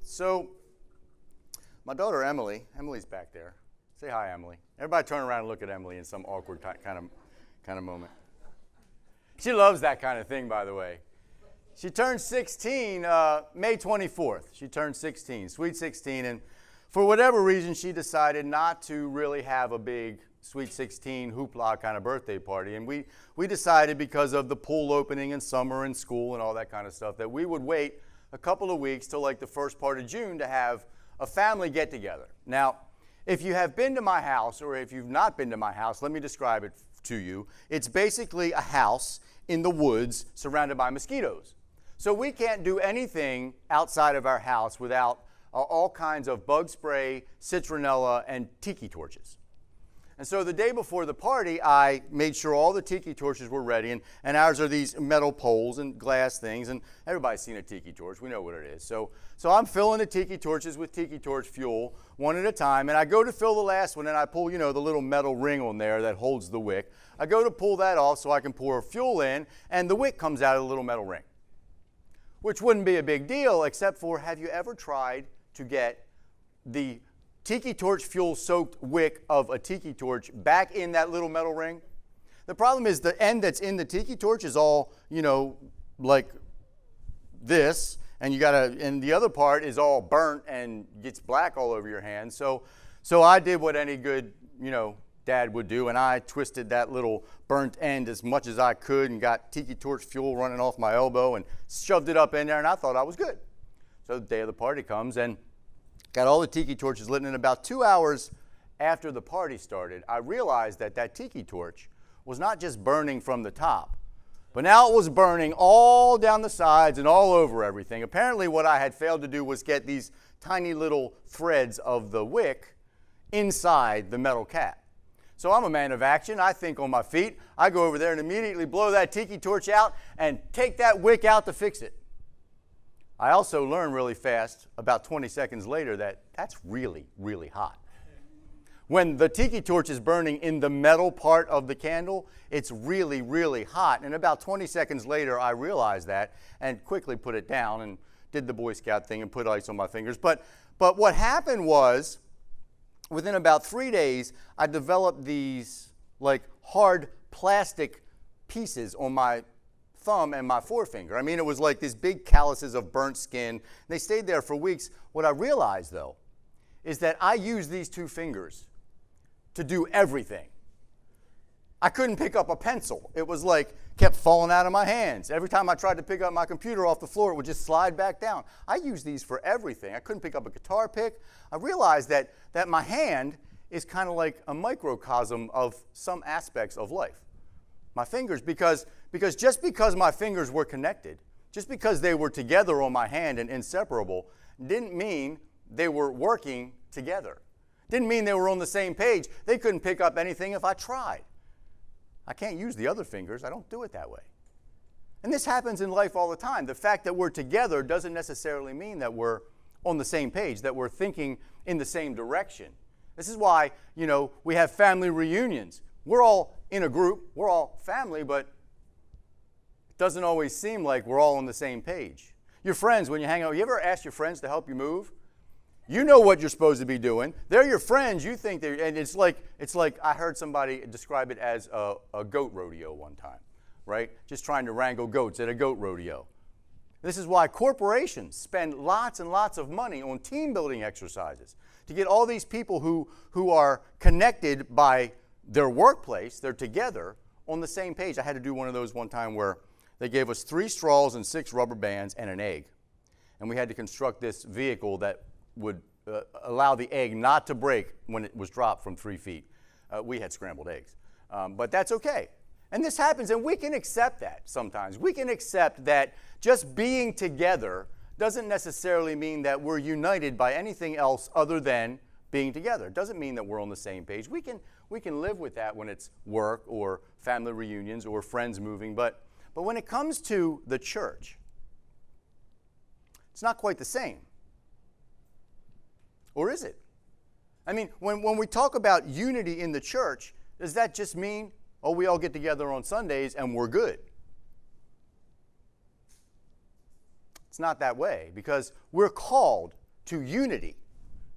So, my daughter Emily's back there. Say hi, Emily. Everybody turn around and look at Emily in some awkward kind of moment. She loves that kind of thing, by the way. She turned 16 May 24th. She turned 16, sweet 16, and for whatever reason, she decided not to really have a big sweet 16 hoopla kind of birthday party. And we decided, because of the pool opening in summer and school and all that kind of stuff, that we would wait a couple of weeks till like the first part of June to have a family get together. Now, if you have been to my house, or if you've not been to my house, let me describe it to you. It's basically a house in the woods surrounded by mosquitoes. So we can't do anything outside of our house without all kinds of bug spray, citronella, and tiki torches. And so the day before the party, I made sure all the tiki torches were ready, and ours are these metal poles and glass things, and everybody's seen a tiki torch. We know what it is. So I'm filling the tiki torches with tiki torch fuel one at a time, and I go to fill the last one, and I pull, the little metal ring on there that holds the wick. I go to pull that off so I can pour fuel in, and the wick comes out of the little metal ring, which wouldn't be a big deal, except for, have you ever tried to get the tiki torch fuel soaked wick of a tiki torch back in that little metal ring? The problem is the end that's in the tiki torch is all, like this, and and the other part is all burnt and gets black all over your hands. So I did what any good, dad would do, and I twisted that little burnt end as much as I could and got tiki torch fuel running off my elbow and shoved it up in there, and I thought I was good. So the day of the party comes, and got all the tiki torches lit, and about 2 hours after the party started, I realized that tiki torch was not just burning from the top, but now it was burning all down the sides and all over everything. Apparently what I had failed to do was get these tiny little threads of the wick inside the metal cap. So I'm a man of action. I think on my feet. I go over there and immediately blow that tiki torch out and take that wick out to fix it. I also learned really fast, about 20 seconds later, that that's really, really hot. When the tiki torch is burning in the metal part of the candle, it's really, really hot. And about 20 seconds later, I realized that and quickly put it down and did the Boy Scout thing and put ice on my fingers. But what happened was, within about 3 days, I developed these like hard plastic pieces on my thumb and my forefinger. I mean, it was like these big calluses of burnt skin. They stayed there for weeks. What I realized, though, is that I used these two fingers to do everything. I couldn't pick up a pencil. It was like kept falling out of my hands. Every time I tried to pick up my computer off the floor, it would just slide back down. I used these for everything. I couldn't pick up a guitar pick. I realized that my hand is kind of like a microcosm of some aspects of life. My fingers, because just because my fingers were connected, just because they were together on my hand and inseparable, didn't mean they were working together. Didn't mean they were on the same page. They couldn't pick up anything if I tried. I can't use the other fingers. I don't do it that way. And this happens in life all the time. The fact that we're together doesn't necessarily mean that we're on the same page, that we're thinking in the same direction. This is why, we have family reunions. We're all in a group, we're all family, but it doesn't always seem like we're all on the same page. Your friends, when you hang out, you ever ask your friends to help you move? You know what you're supposed to be doing. They're your friends. You think they're, and it's like I heard somebody describe it as a goat rodeo one time, right? Just trying to wrangle goats at a goat rodeo. This is why corporations spend lots and lots of money on team building exercises to get all these people who are connected by their workplace, they're together on the same page. I had to do one of those one time where they gave us 3 straws and 6 rubber bands and an egg. And we had to construct this vehicle that would allow the egg not to break when it was dropped from 3 feet. We had scrambled eggs. But that's okay. And this happens, and we can accept that sometimes. We can accept that just being together doesn't necessarily mean that we're united by anything else other than being together. It doesn't mean that we're on the same page. We can live with that when it's work or family reunions or friends moving, but when it comes to the church, it's not quite the same. Or is it? I mean, when we talk about unity in the church, does that just mean, we all get together on Sundays and we're good? It's not that way, because we're called to unity.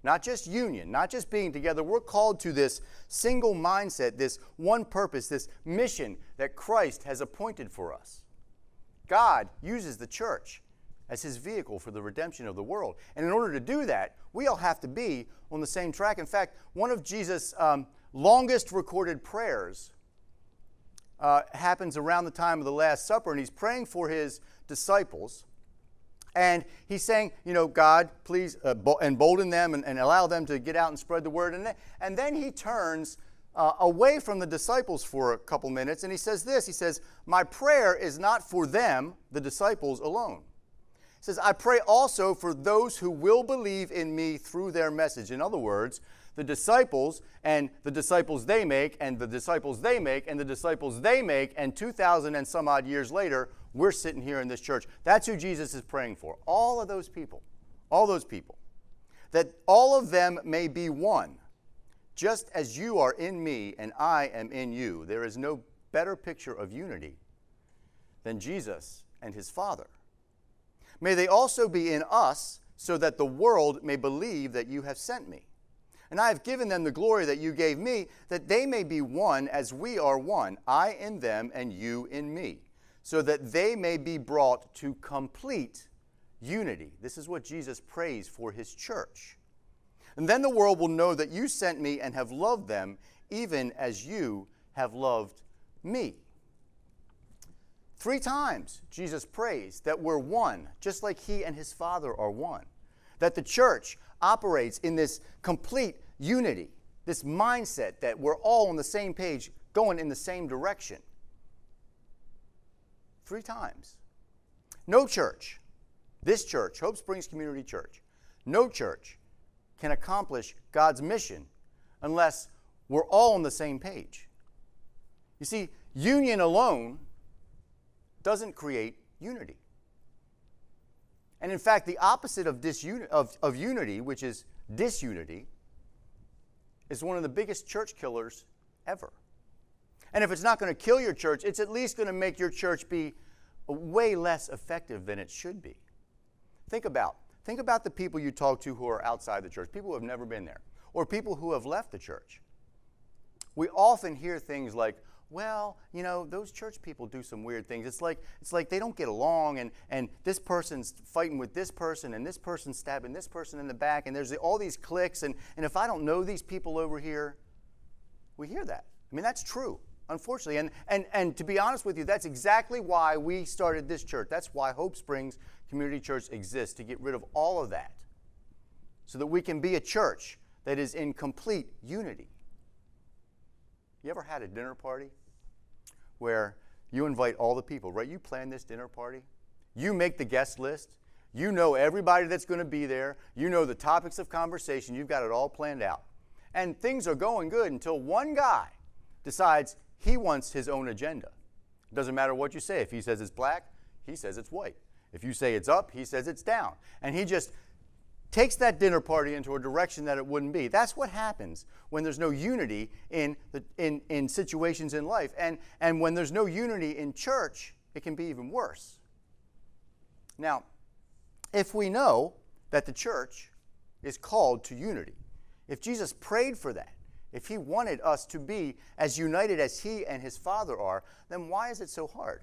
Not just union, not just being together. We're called to this single mindset, this one purpose, this mission that Christ has appointed for us. God uses the church as his vehicle for the redemption of the world. And in order to do that, we all have to be on the same track. In fact, one of Jesus' longest recorded prayers happens around the time of the Last Supper, and he's praying for his disciples. And he's saying, God, please embolden them and allow them to get out and spread the word. And then he turns away from the disciples for a couple minutes, and he says this. He says, my prayer is not for them, the disciples, alone. He says, I pray also for those who will believe in me through their message. In other words, the disciples and the disciples they make and the disciples they make and the disciples they make, and 2,000 and some odd years later, we're sitting here in this church. That's who Jesus is praying for. All of those people. That all of them may be one, just as you are in me and I am in you. There is no better picture of unity than Jesus and his Father. May they also be in us, so that the world may believe that you have sent me. And I have given them the glory that you gave me, that they may be one as we are one, I in them and you in me, so that they may be brought to complete unity. This is what Jesus prays for his church. And then the world will know that you sent me and have loved them, even as you have loved me. 3 times Jesus prays that we're one, just like he and his Father are one. That the church operates in this complete unity, this mindset that we're all on the same page, going in the same direction. 3 times. No church, this church, Hope Springs Community Church, no church can accomplish God's mission unless we're all on the same page. You see, union alone doesn't create unity. And in fact, the opposite of unity, which is disunity, is one of the biggest church killers ever. And if it's not going to kill your church, it's at least going to make your church be way less effective than it should be. Think about the people you talk to who are outside the church, people who have never been there, or people who have left the church. We often hear things like, well, those church people do some weird things. It's like they don't get along, and this person's fighting with this person, and this person's stabbing this person in the back, and there's all these cliques, and if I don't know these people over here, we hear that. I mean, that's true, unfortunately. And to be honest with you, that's exactly why we started this church. That's why Hope Springs Community Church exists, to get rid of all of that, so that we can be a church that is in complete unity. You ever had a dinner party where you invite all the people, right? You plan this dinner party. You make the guest list. You know everybody that's going to be there. You know the topics of conversation. You've got it all planned out. And things are going good until one guy decides he wants his own agenda. It doesn't matter what you say. If he says it's black, he says it's white. If you say it's up, he says it's down. And he just takes that dinner party into a direction that it wouldn't be. That's what happens when there's no unity in situations in life. And when there's no unity in church, it can be even worse. Now, if we know that the church is called to unity, if Jesus prayed for that, if he wanted us to be as united as he and his Father are, then why is it so hard?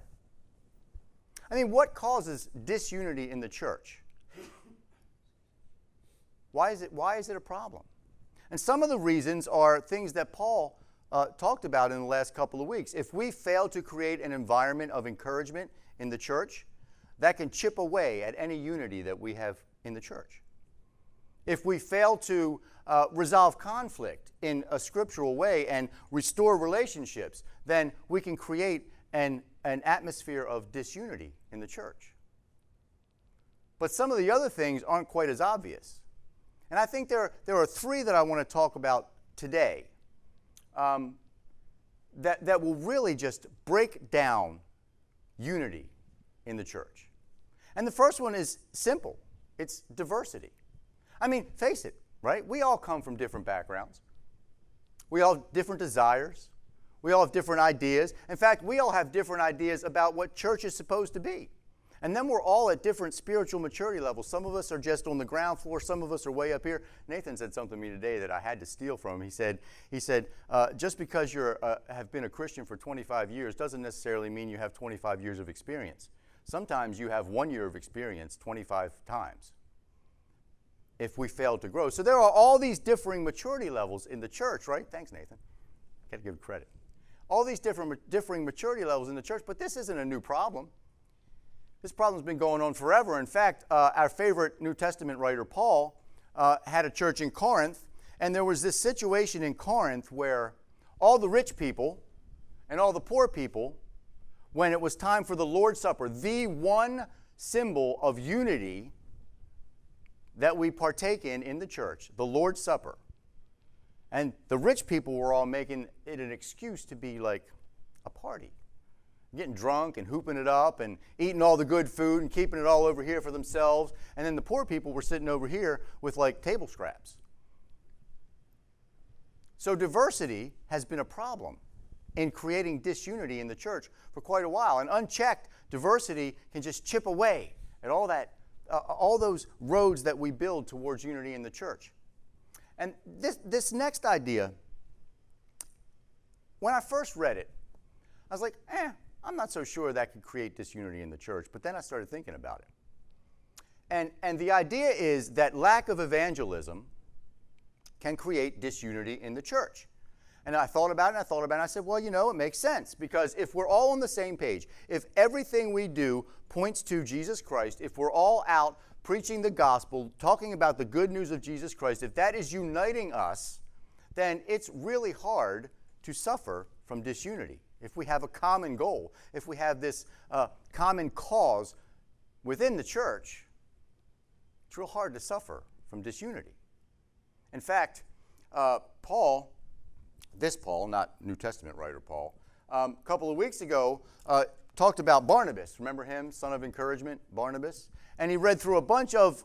I mean, what causes disunity in the church? Why is it a problem? And some of the reasons are things that Paul talked about in the last couple of weeks. If we fail to create an environment of encouragement in the church, that can chip away at any unity that we have in the church. If we fail to resolve conflict in a scriptural way and restore relationships, then we can create an atmosphere of disunity in the church. But some of the other things aren't quite as obvious. And I think there are 3 that I want to talk about today that will really just break down unity in the church. And the first one is simple. It's diversity. I mean, face it, right? We all come from different backgrounds. We all have different desires. We all have different ideas. In fact, we all have different ideas about what church is supposed to be. And then we're all at different spiritual maturity levels. Some of us are just on the ground floor. Some of us are way up here. Nathan said something to me today that I had to steal from him. He said, just because you have been a Christian for 25 years doesn't necessarily mean you have 25 years of experience. Sometimes you have 1 year of experience 25 times if we fail to grow. So there are all these differing maturity levels in the church, right? Thanks, Nathan. Got to give credit. All these differing maturity levels in the church, but this isn't a new problem. This problem's been going on forever. In fact, our favorite New Testament writer, Paul, had a church in Corinth, and there was this situation in Corinth where all the rich people and all the poor people, when it was time for the Lord's Supper, the one symbol of unity that we partake in the church, the Lord's Supper. And the rich people were all making it an excuse to be like a party. Getting drunk and hooping it up and eating all the good food and keeping it all over here for themselves. And then the poor people were sitting over here with like table scraps. So diversity has been a problem in creating disunity in the church for quite a while. And unchecked, diversity can just chip away at all those roads that we build towards unity in the church. And this next idea, when I first read it, I was like, I'm not so sure that could create disunity in the church. But then I started thinking about it. And the idea is that lack of evangelism can create disunity in the church. And I thought about it, and I said, well, it makes sense. Because if we're all on the same page, if everything we do points to Jesus Christ, if we're all out preaching the gospel, talking about the good news of Jesus Christ, if that is uniting us, then it's really hard to suffer from disunity. If we have a common goal, if we have this common cause within the church, it's real hard to suffer from disunity. In fact, Paul, not New Testament writer Paul, a couple of weeks ago talked about Barnabas. Remember him, son of encouragement, Barnabas? And he read through a bunch of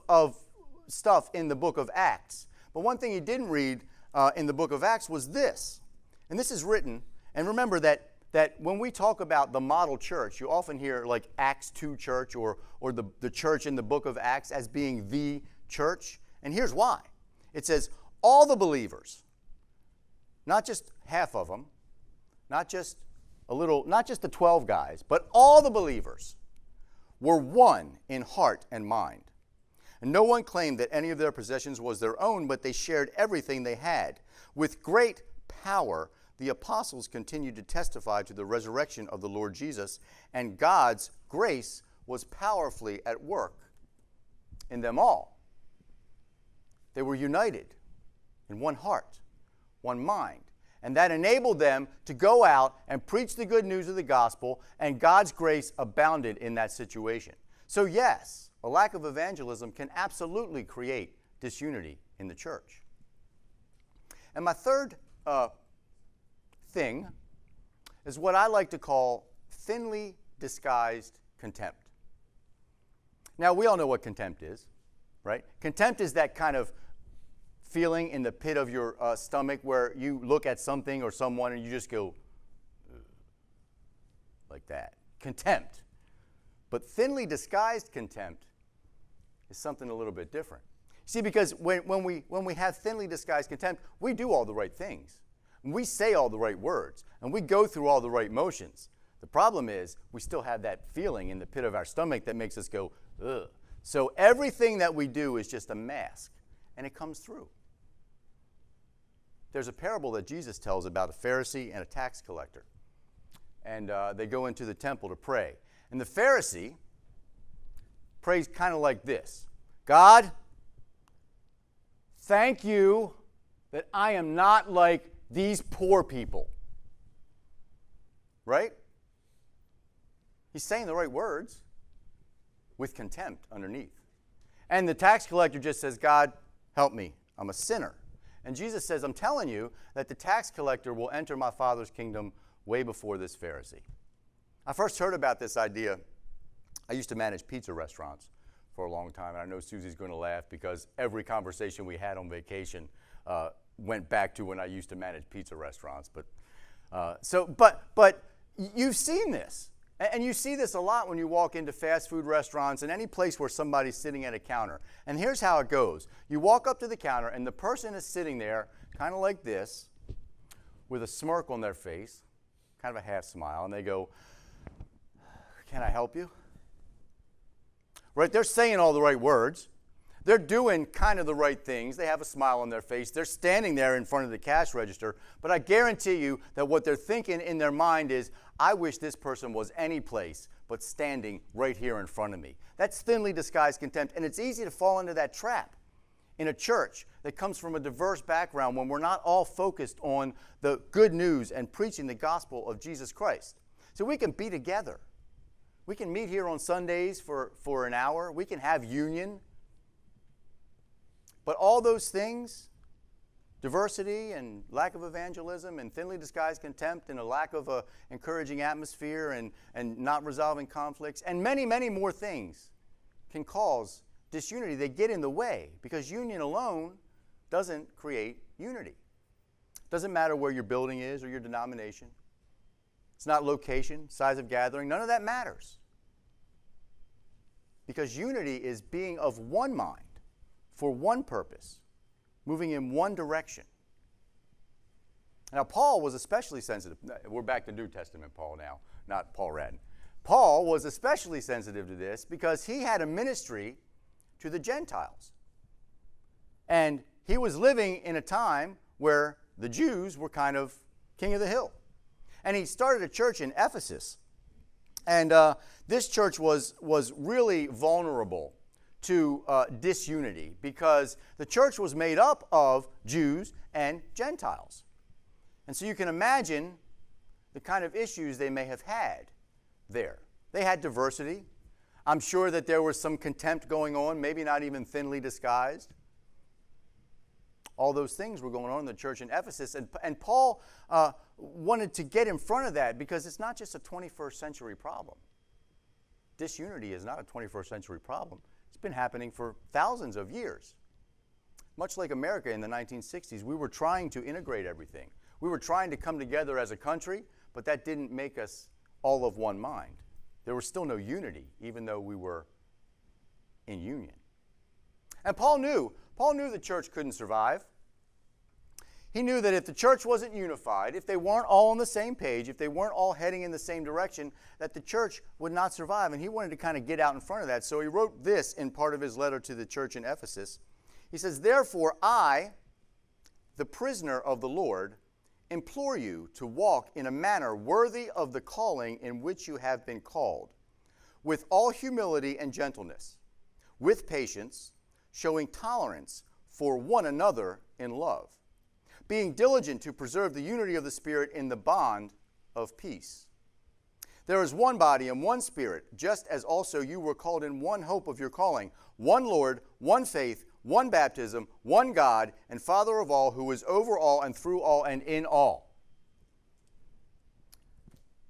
stuff in the book of Acts. But one thing he didn't read in the book of Acts was this. And this is written, and remember that when we talk about the model church, you often hear like Acts 2 church or the church in the book of Acts as being the church. And here's why. It says, all the believers, not just half of them, not just the 12 guys, but all the believers were one in heart and mind. And no one claimed that any of their possessions was their own, but they shared everything they had. With great power, the apostles continued to testify to the resurrection of the Lord Jesus, and God's grace was powerfully at work in them all. They were united in one heart, one mind, and that enabled them to go out and preach the good news of the gospel, and God's grace abounded in that situation. So yes, a lack of evangelism can absolutely create disunity in the church. And my third thing is what I like to call thinly disguised contempt. Now, we all know what contempt is, right? Contempt is that kind of feeling in the pit of your stomach where you look at something or someone and you just go, like that. Contempt. But thinly disguised contempt is something a little bit different. See, because when we have thinly disguised contempt, we do all the right things. We say all the right words, and we go through all the right motions. The problem is we still have that feeling in the pit of our stomach that makes us go, ugh. So everything that we do is just a mask, and it comes through. There's a parable that Jesus tells about a Pharisee and a tax collector. And they go into the temple to pray. And the Pharisee prays kind of like this. God, thank you that I am not like these poor people. Right? He's saying the right words with contempt underneath. And the tax collector just says, God, help me. I'm a sinner. And Jesus says, I'm telling you that the tax collector will enter my Father's kingdom way before this Pharisee. I first heard about this idea. I used to manage pizza restaurants for a long time, and I know Susie's going to laugh because every conversation we had on vacation went back to when I used to manage pizza restaurants. But you've seen this, And you see this a lot when you walk into fast food restaurants and any place where somebody's sitting at a counter. And here's how it goes. You walk up to the counter and the person is sitting there kind of like this with a smirk on their face, kind of a half smile, and they go, "Can I help you?" Right? They're saying all the right words. They're doing kind of the right things. They have a smile on their face. They're standing there in front of the cash register. But I guarantee you that what they're thinking in their mind is, I wish this person was any place but standing right here in front of me. That's thinly disguised contempt. And it's easy to fall into that trap in a church that comes from a diverse background when we're not all focused on the good news and preaching the gospel of Jesus Christ. So we can be together. We can meet here on Sundays for an hour. We can have union. But all those things, diversity and lack of evangelism and thinly disguised contempt and a lack of an encouraging atmosphere and not resolving conflicts and many, many more things can cause disunity. They get in the way because union alone doesn't create unity. Doesn't matter where your building is or your denomination. It's not location, size of gathering. None of that matters. Because unity is being of one mind for one purpose, moving in one direction. Now, Paul was especially sensitive. We're back to New Testament Paul now, not Paul Radden. Paul was especially sensitive to this because he had a ministry to the Gentiles. And he was living in a time where the Jews were kind of king of the hill. And he started a church in Ephesus. And this church was really vulnerable to disunity because the church was made up of Jews and Gentiles. And so you can imagine the kind of issues they may have had there. They had diversity. I'm sure that there was some contempt going on, maybe not even thinly disguised. All those things were going on in the church in Ephesus. And Paul wanted to get in front of that because it's not just a 21st century problem. Disunity is not a 21st century problem. It's been happening for thousands of years. Much like America in the 1960s, we were trying to integrate everything. We were trying to come together as a country, but that didn't make us all of one mind. There was still no unity, even though we were in union. And Paul knew the church couldn't survive. He knew that if the church wasn't unified, if they weren't all on the same page, if they weren't all heading in the same direction, that the church would not survive. And he wanted to kind of get out in front of that. So he wrote this in part of his letter to the church in Ephesus. He says, "Therefore I, the prisoner of the Lord, implore you to walk in a manner worthy of the calling in which you have been called, with all humility and gentleness, with patience, showing tolerance for one another in love, being diligent to preserve the unity of the Spirit in the bond of peace. There is one body and one Spirit, just as also you were called in one hope of your calling, one Lord, one faith, one baptism, one God, and Father of all, who is over all and through all and in all."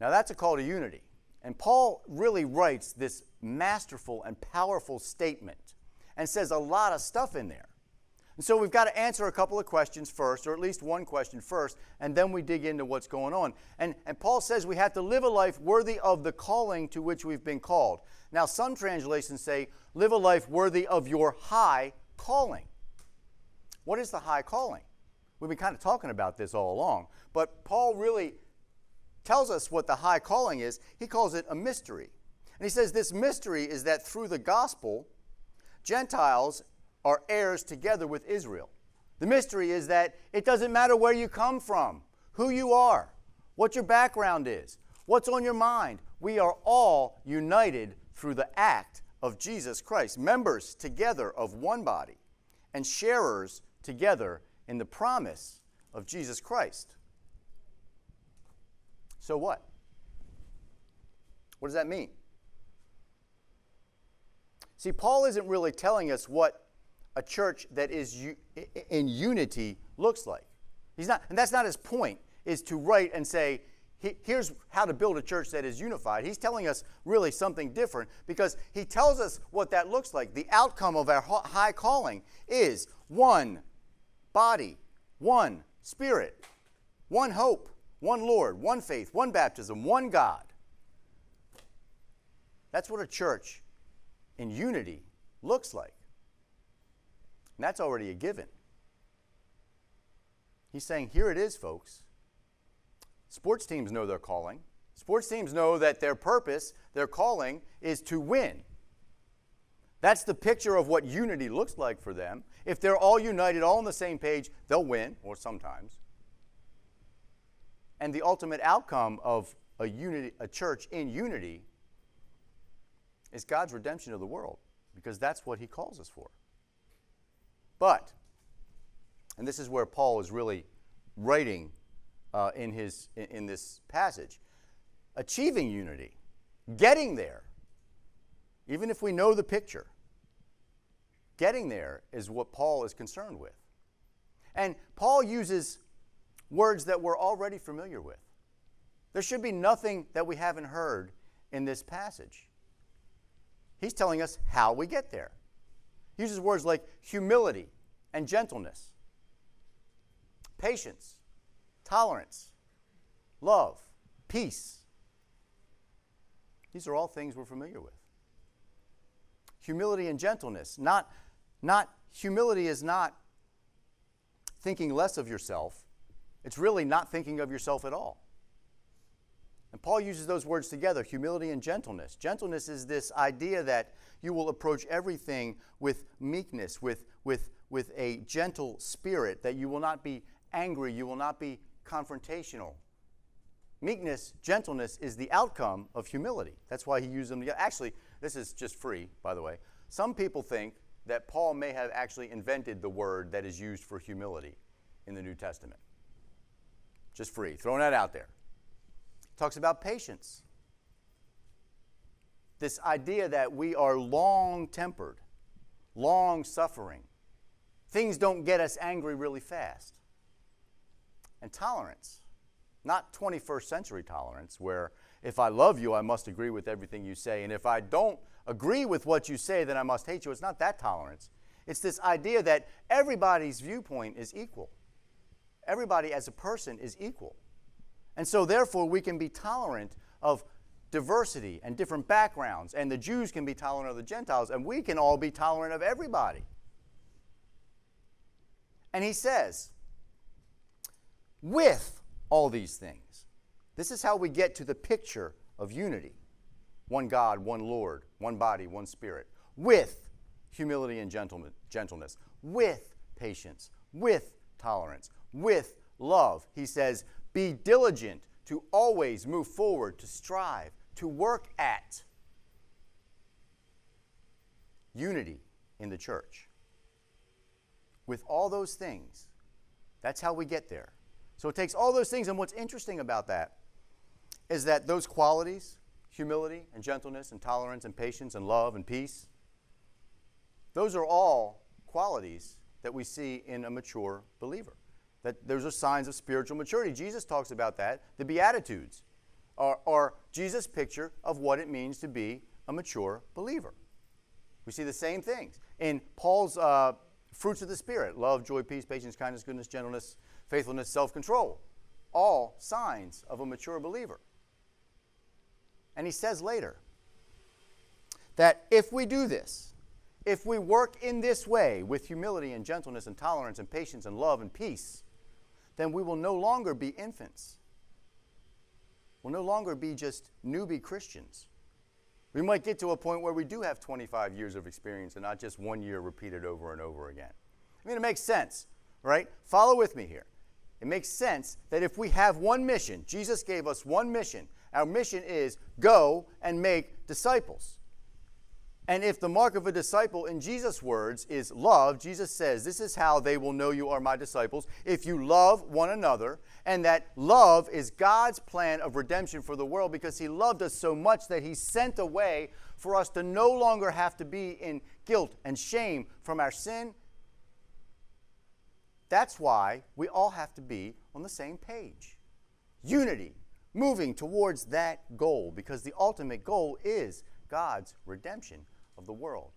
Now that's a call to unity. And Paul really writes this masterful and powerful statement and says a lot of stuff in there. And so we've got to answer a couple of questions first, or at least one question first, and then we dig into what's going on. And Paul says we have to live a life worthy of the calling to which we've been called. Now, some translations say, live a life worthy of your high calling. What is the high calling? We've been kind of talking about this all along, but Paul really tells us what the high calling is. He calls it a mystery. And he says this mystery is that through the gospel, Gentiles are heirs together with Israel. The mystery is that it doesn't matter where you come from, who you are, what your background is, what's on your mind. We are all united through the act of Jesus Christ, members together of one body, and sharers together in the promise of Jesus Christ. So what? What does that mean? See, Paul isn't really telling us what a church that is in unity looks like. He's not, and that's not his point, is to write and say, here's how to build a church that is unified. He's telling us really something different because he tells us what that looks like. The outcome of our high calling is one body, one Spirit, one hope, one Lord, one faith, one baptism, one God. That's what a church in unity looks like. And that's already a given. He's saying, here it is, folks. Sports teams know their calling. Sports teams know that their purpose, their calling, is to win. That's the picture of what unity looks like for them. If they're all united, all on the same page, they'll win, or sometimes. And the ultimate outcome of a church in unity is God's redemption of the world, because that's what he calls us for. But, and this is where Paul is really writing in this passage, achieving unity, getting there, even if we know the picture, getting there is what Paul is concerned with. And Paul uses words that we're already familiar with. There should be nothing that we haven't heard in this passage. He's telling us how we get there. He uses words like humility and gentleness, patience, tolerance, love, peace. These are all things we're familiar with. Humility and gentleness. Humility is not thinking less of yourself. It's really not thinking of yourself at all. And Paul uses those words together, humility and gentleness. Gentleness is this idea that you will approach everything with meekness, with a gentle spirit, that you will not be angry, you will not be confrontational. Meekness, gentleness is the outcome of humility. That's why he used them together. Actually, this is just free, by the way. Some people think that Paul may have actually invented the word that is used for humility in the New Testament. Just free, throwing that out there. Talks about patience. This idea that we are long-tempered, long-suffering. Things don't get us angry really fast. And tolerance. Not 21st century tolerance, where if I love you, I must agree with everything you say. And if I don't agree with what you say, then I must hate you. It's not that tolerance. It's this idea that everybody's viewpoint is equal. Everybody as a person is equal. And so therefore we can be tolerant of diversity and different backgrounds. And the Jews can be tolerant of the Gentiles. And we can all be tolerant of everybody. And he says, with all these things, this is how we get to the picture of unity. One God, one Lord, one body, one Spirit. With humility and gentleness. With patience. With tolerance. With love. He says, be diligent to always move forward, to strive, to work at unity in the church. With all those things, that's how we get there. So it takes all those things, and what's interesting about that is that those qualities, humility and gentleness and tolerance and patience and love and peace, those are all qualities that we see in a mature believer. That those are signs of spiritual maturity. Jesus talks about that. The Beatitudes are Jesus' picture of what it means to be a mature believer. We see the same things in Paul's fruits of the Spirit: love, joy, peace, patience, kindness, goodness, gentleness, faithfulness, self-control. All signs of a mature believer. And he says later that if we do this, if we work in this way with humility and gentleness and tolerance and patience and love and peace, then we will no longer be infants. We'll no longer be just newbie Christians. We might get to a point where we do have 25 years of experience and not just 1 year repeated over and over again. I mean, it makes sense, right? Follow with me here. It makes sense that if we have one mission, Jesus gave us one mission. Our mission is go and make disciples. And if the mark of a disciple, in Jesus' words, is love, Jesus says, this is how they will know you are my disciples, if you love one another, and that love is God's plan of redemption for the world, because he loved us so much that he sent a way for us to no longer have to be in guilt and shame from our sin. That's why we all have to be on the same page. Unity, moving towards that goal, because the ultimate goal is God's redemption of the world.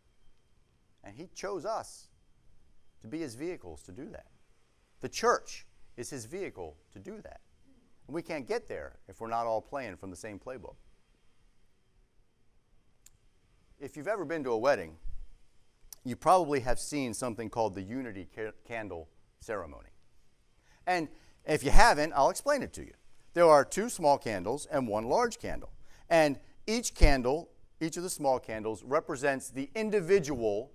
And he chose us to be his vehicles to do that. The church is his vehicle to do that. And we can't get there if we're not all playing from the same playbook. if you've ever been to a wedding, you probably have seen something called the unity candle ceremony. And if you haven't, I'll explain it to you. There are 2 small candles and 1 large candle. And each of the small candles represents the individual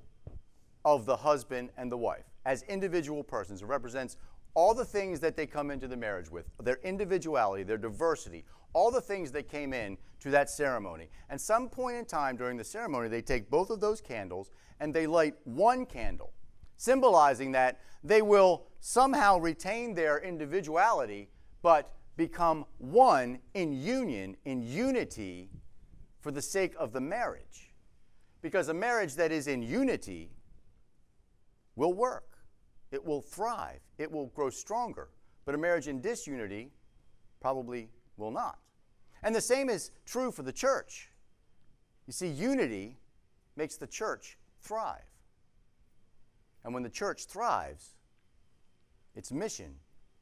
of the husband and the wife. As individual persons, it represents all the things that they come into the marriage with, their individuality, their diversity, all the things that came in to that ceremony. And some point in time during the ceremony, they take both of those candles and they light 1 candle, symbolizing that they will somehow retain their individuality, but become one in union, in unity, for the sake of the marriage. Because a marriage that is in unity will work. It will thrive. It will grow stronger. But a marriage in disunity probably will not. And the same is true for the church. You see, unity makes the church thrive. And when the church thrives, its mission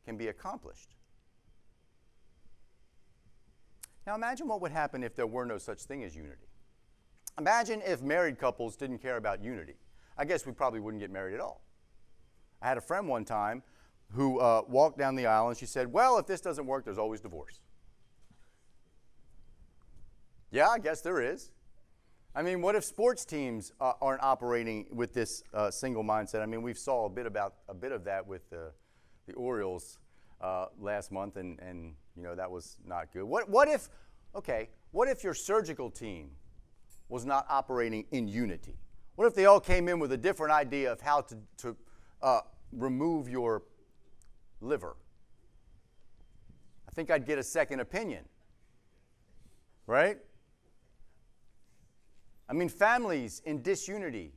can be accomplished. Now imagine what would happen if there were no such thing as unity. Imagine if married couples didn't care about unity. I guess we probably wouldn't get married at all. I had a friend one time who walked down the aisle and she said, well, if this doesn't work, there's always divorce. Yeah, I guess there is. I mean, what if sports teams aren't operating with this single mindset? I mean, we saw a bit of that with the Orioles last month, and you know that was not good. What if your surgical team was not operating in unity? What if they all came in with a different idea of how to remove your liver? I think I'd get a second opinion, right? I mean, families in disunity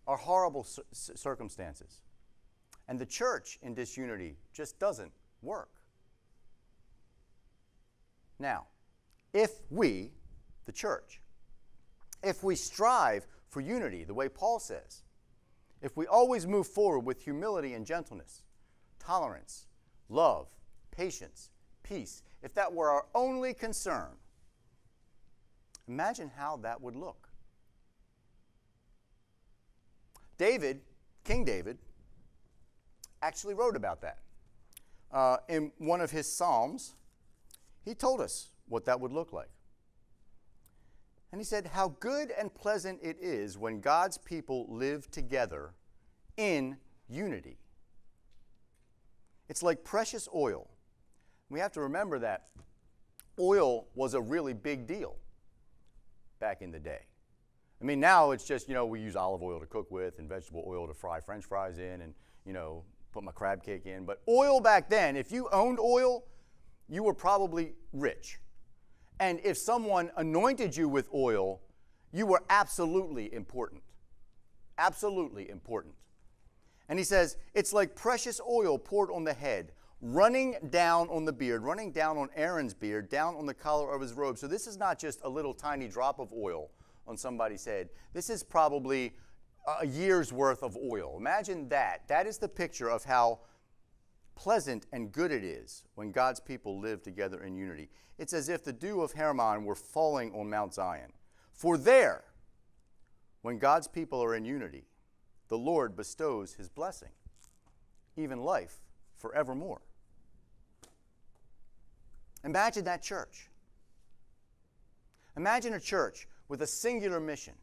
are horrible circumstances. And the church in disunity just doesn't work. Now, if we, the church, if we strive for unity, the way Paul says, if we always move forward with humility and gentleness, tolerance, love, patience, peace, if that were our only concern, imagine how that would look. David, King David, actually wrote about that. In one of his Psalms, he told us what that would look like. And he said, how good and pleasant it is when God's people live together in unity. It's like precious oil. We have to remember that oil was a really big deal back in the day. I mean, now it's just, we use olive oil to cook with and vegetable oil to fry French fries in and, put my crab cake in. But oil back then, if you owned oil, you were probably rich. And if someone anointed you with oil, you were absolutely important. Absolutely important. And he says, it's like precious oil poured on the head, running down on the beard, running down on Aaron's beard, down on the collar of his robe. So this is not just a little tiny drop of oil on somebody's head. This is probably a year's worth of oil. Imagine that. That is the picture of how pleasant and good it is when God's people live together in unity. It's as if the dew of Hermon were falling on Mount Zion. For there, when God's people are in unity, the Lord bestows his blessing, even life forevermore. Imagine that church. Imagine a church with a singular mission.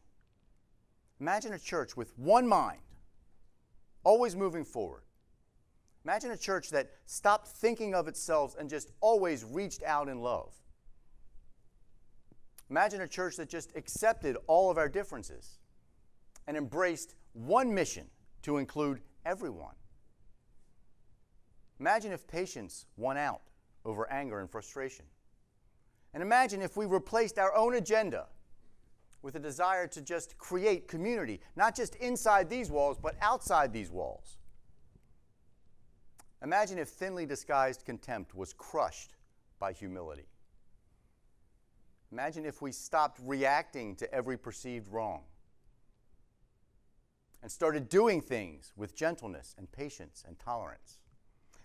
Imagine a church with one mind, always moving forward. Imagine a church that stopped thinking of itself and just always reached out in love. Imagine a church that just accepted all of our differences and embraced one mission to include everyone. Imagine if patience won out over anger and frustration. And imagine if we replaced our own agenda with a desire to just create community, not just inside these walls, but outside these walls. Imagine if thinly disguised contempt was crushed by humility. Imagine if we stopped reacting to every perceived wrong and started doing things with gentleness and patience and tolerance.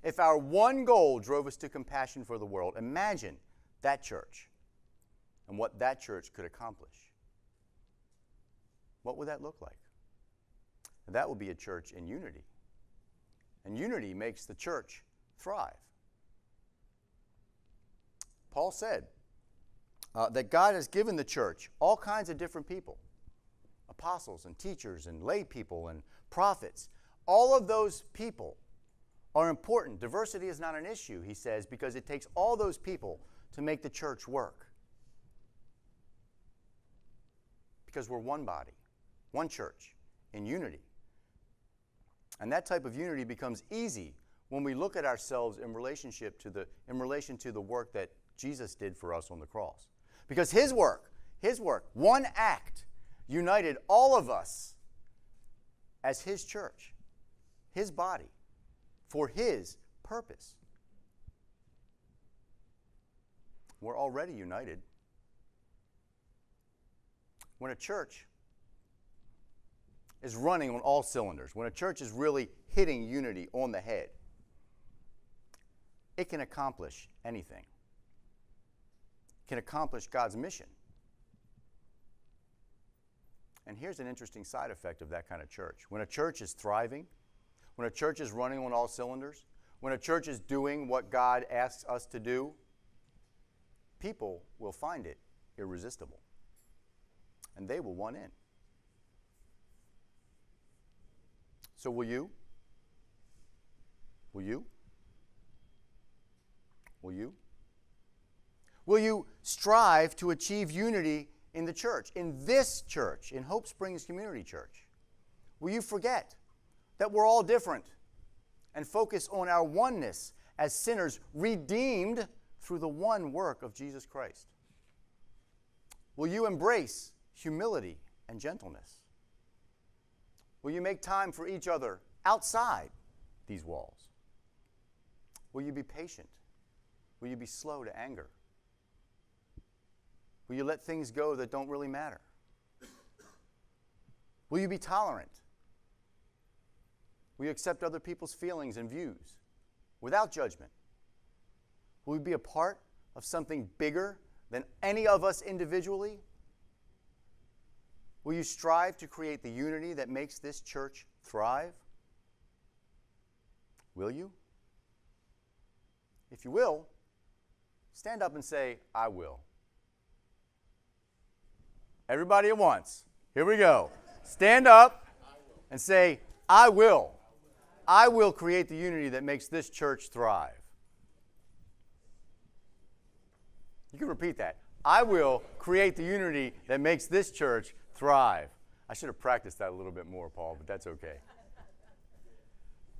If our one goal drove us to compassion for the world, imagine that church and what that church could accomplish. what would that look like? That would be a church in unity. And unity makes the church thrive. Paul said that God has given the church all kinds of different people. Apostles and teachers and lay people and prophets. All of those people are important. Diversity is not an issue, he says, because it takes all those people to make the church work. Because we're one body, one church, in unity. And that type of unity becomes easy when we look at ourselves in relation to the work that Jesus did for us on the cross. Because his work, one act, united all of us as his church, his body, for his purpose. We're already united. When a church is running on all cylinders, when a church is really hitting unity on the head, it can accomplish anything. It can accomplish God's mission. And here's an interesting side effect of that kind of church. When a church is thriving, when a church is running on all cylinders, when a church is doing what God asks us to do, people will find it irresistible. And they will want in. So will you? Will you? Will you? Will you strive to achieve unity in the church, in this church, in Hope Springs Community Church? Will you forget that we're all different and focus on our oneness as sinners redeemed through the one work of Jesus Christ? Will you embrace humility and gentleness? Will you make time for each other outside these walls? Will you be patient? Will you be slow to anger? Will you let things go that don't really matter? Will you be tolerant? Will you accept other people's feelings and views without judgment? Will you be a part of something bigger than any of us individually? Will you strive to create the unity that makes this church thrive? Will you? If you will, stand up and say, I will. Everybody at once. Here we go. Stand up and say, I will. I will create the unity that makes this church thrive. You can repeat that. I will create the unity that makes this church thrive. I should have practiced that a little bit more, Paul, but that's okay.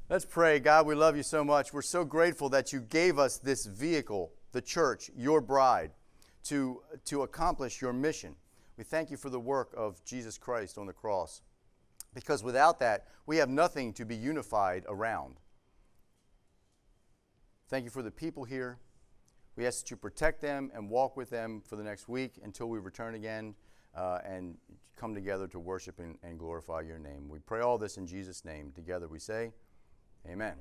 Let's pray. God, we love you so much. We're so grateful that you gave us this vehicle, the church, your bride, to accomplish your mission. We thank you for the work of Jesus Christ on the cross, because without that, we have nothing to be unified around. Thank you for the people here. We ask that you protect them and walk with them for the next week until we return again and come together to worship and glorify your name. We pray all this in Jesus' name. Together we say, amen.